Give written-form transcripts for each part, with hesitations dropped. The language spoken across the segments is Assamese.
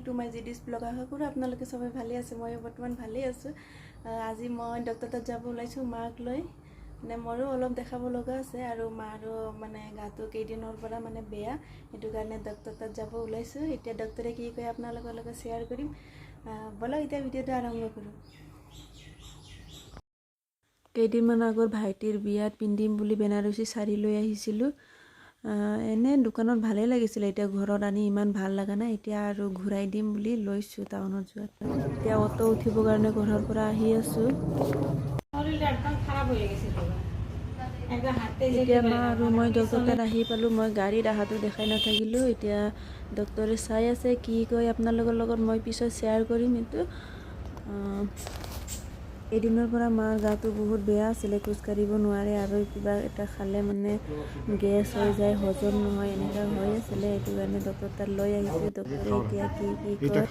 বেক টু মাই জিডিছ ব্লগ। আশা কৰোঁ আপোনালোকে সবাই ভালে আছে। মই বৰ্তমান ভালেই আছোঁ। আজি মই ডক্টৰ তাত যাব ওলাইছোঁ মাক লৈ। মানে মোৰো অলপ দেখাব লগা আছে আৰু মাৰো মানে গাটো কেইদিনৰ পৰা মানে বেয়া, সেইটো কাৰণে ডক্টৰ তাত যাব ওলাইছোঁ। এতিয়া ডক্টৰে কি কয় আপোনালোকৰ লগত শ্বেয়াৰ কৰিম। বলক এতিয়া ভিডিঅ'টো আৰম্ভ কৰোঁ। কেইদিনমান আগত ভাইটিৰ বিয়াত পিন্ধিম বুলি বেনাৰসী শাড়ী লৈ আহিছিলোঁ। এনে দোকানত ভালেই লাগিছিলে, এতিয়া ঘৰত আনি ইমান ভাল লগা নাই। এতিয়া আৰু ঘূৰাই দিম বুলি লৈছোঁ টাউনত যোৱাত। এতিয়া অটো উঠিবৰ কাৰণে ঘৰৰ পৰা আহি আছোঁ। এতিয়া মা আৰু মই ডক্টৰ তাত আহি পালোঁ। মই গাড়ীত অহাটো দেখাই নাথাকিলোঁ। এতিয়া ডক্টৰে চাই আছে, কি কয় আপোনালোকৰ লগত মই পিছত শ্বেয়াৰ কৰিম। এইটো এদিনৰ পৰা মাৰ গাটো বহুত বেয়া আছিলে, খোজকাঢ়িব নোৱাৰে আৰু কিবা এটা খালে মানে গেছ হৈ যায়, হজম নহয়, এনেকুৱা হৈ আছিলে। এইটো কাৰণে ডক্টৰ তাত লৈ আহিছোঁ। ডক্টৰে এতিয়া কি কয়।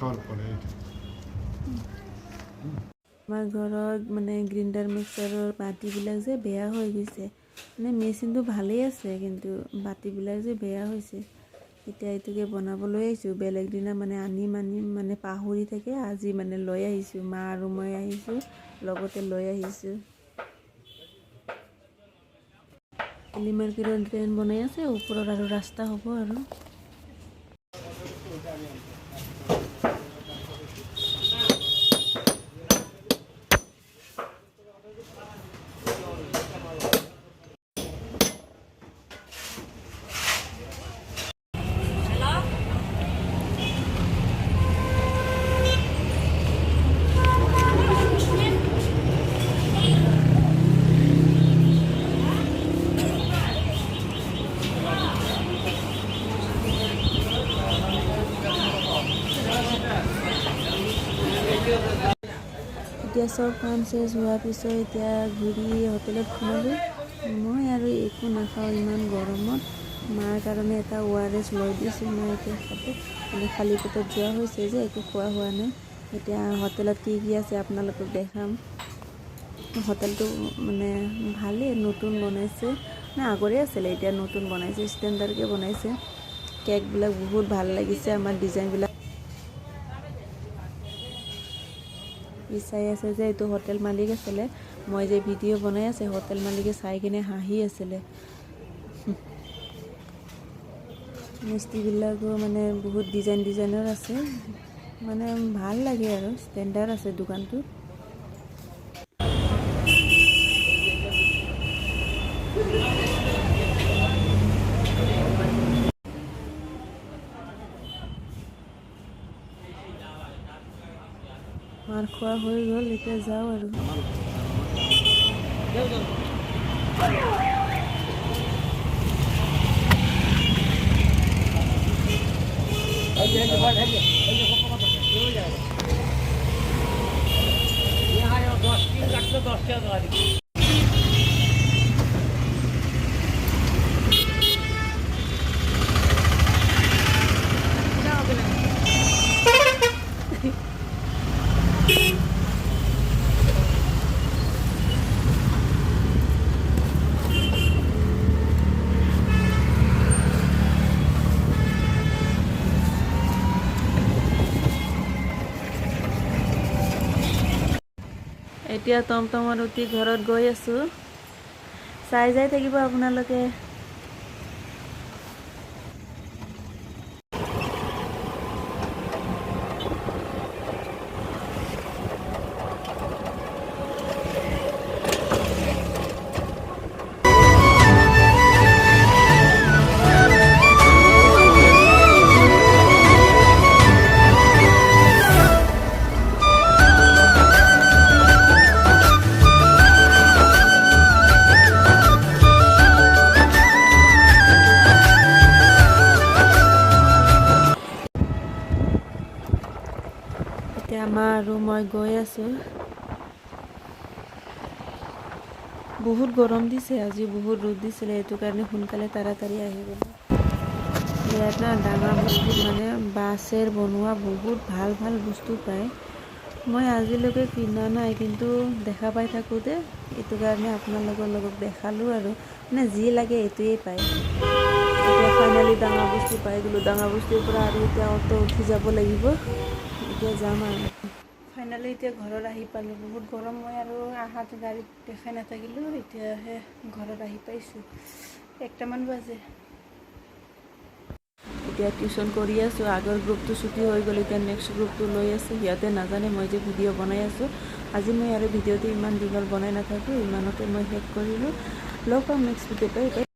আমাৰ ঘৰত মানে গ্ৰাইণ্ডাৰ মিক্সাৰৰ বাতিবিলাক যে বেয়া হৈ গৈছে। মানে মেচিনটো ভালেই আছে, কিন্তু বাতিবিলাক যে বেয়া হৈছে। এতিয়া এইটোকে বনাবলৈ আহিছোঁ। বেলেগ দিনা মানে আনিম মানে পাহৰি থাকে। আজি মানে লৈ আহিছোঁ, মা আৰু মই আহিছোঁ, লগতে লৈ আহিছোঁ। কালি মাৰ্কেটত ড্ৰেইন বনাই আছে, ওপৰত আৰু ৰাস্তা হ'ব আৰু। এতিয়া চব কাম চেচ হোৱাৰ পিছত এতিয়া ঘূৰি হোটেলত সোমালোঁ। মই আৰু একো নাখাওঁ ইমান গৰমত। মাৰ কাৰণে এটা ORS লৈ দিছোঁ। মই এতিয়া মানে খালী পেটত যোৱা হৈছে যে একো খোৱা হোৱা নাই। এতিয়া হোটেলত কি আছে আপোনালোকক দেখাম। হোটেলটো মানে ভালেই, নতুন বনাইছে, মানে আগৰে আছিলে, এতিয়া নতুন বনাইছে, ষ্টেণ্ডাৰ্ডকৈ বনাইছে। কেকবিলাক বহুত ভাল লাগিছে, আমাৰ ডিজাইনবিলাক। চাই আছে যে এইটো হোটেল মালিক আছিলে। মই যে ভিডিঅ' বনাই আছে, হোটেল মালিকে চাই কিনে হাঁহি আছিলে। মিষ্টিবিলাকো মানে বহুত ডিজাইনৰ আছে, মানে ভাল লাগে আৰু ষ্টেণ্ডাৰ্ড আছে দোকানটো। মাৰ খোৱা হৈ গ'ল, এতিয়া যাওঁ আৰু। এতিয়া টমটমত উঠি ঘৰত গৈ আছোঁ। চাই যাই থাকিব আপোনালোকে। এতিয়া মা আৰু মই গৈ আছোঁ। বহুত গৰম দিছে আজি, বহুত ৰ'দ দিছিলে, এইটো কাৰণে সোনকালে তাড়াতাড়ি আহি গ'লো। ইয়াত না ডাঙৰ বস্তুত মানে বাঁচেৰ বনোৱা বহুত ভাল ভাল বস্তু পায়। মই আজিলৈকে কিনা নাই, কিন্তু দেখা পাই থাকোঁতে এইটো কাৰণে আপোনালোকৰ লগত দেখালোঁ আৰু। মানে যি লাগে এইটোৱেই পায়। এতিয়া ফাইনেলি ডাঙৰ বস্তি পাই গ'লোঁ। ডাঙৰ বস্তিৰ পৰা আৰু এতিয়া অটো উঠি যাব লাগিব। এতিয়া যাম আৰু ফাইনেলি এতিয়া ঘৰত আহি পালোঁ। বহুত গৰম, মই আৰু আহাত গাড়ীত দেখাই নাথাকিলোঁ। এতিয়াহে ঘৰত আহি পাইছোঁ, 1টামান বাজে। এতিয়া টিউশ্যন কৰি আছোঁ। আগৰ গ্ৰুপটো ছুটি হৈ গ'ল, এতিয়া নেক্সট গ্ৰুপটো লৈ আছোঁ। সিহঁতে নাজানে মই যে ভিডিঅ' বনাই আছোঁ। আজি মই আৰু ভিডিঅ'টো ইমান দীঘল বনাই নাথাকোঁ, ইমানতে মই শেষ কৰিলোঁ। লগ পাম নেক্সট ভিডিঅ'ত।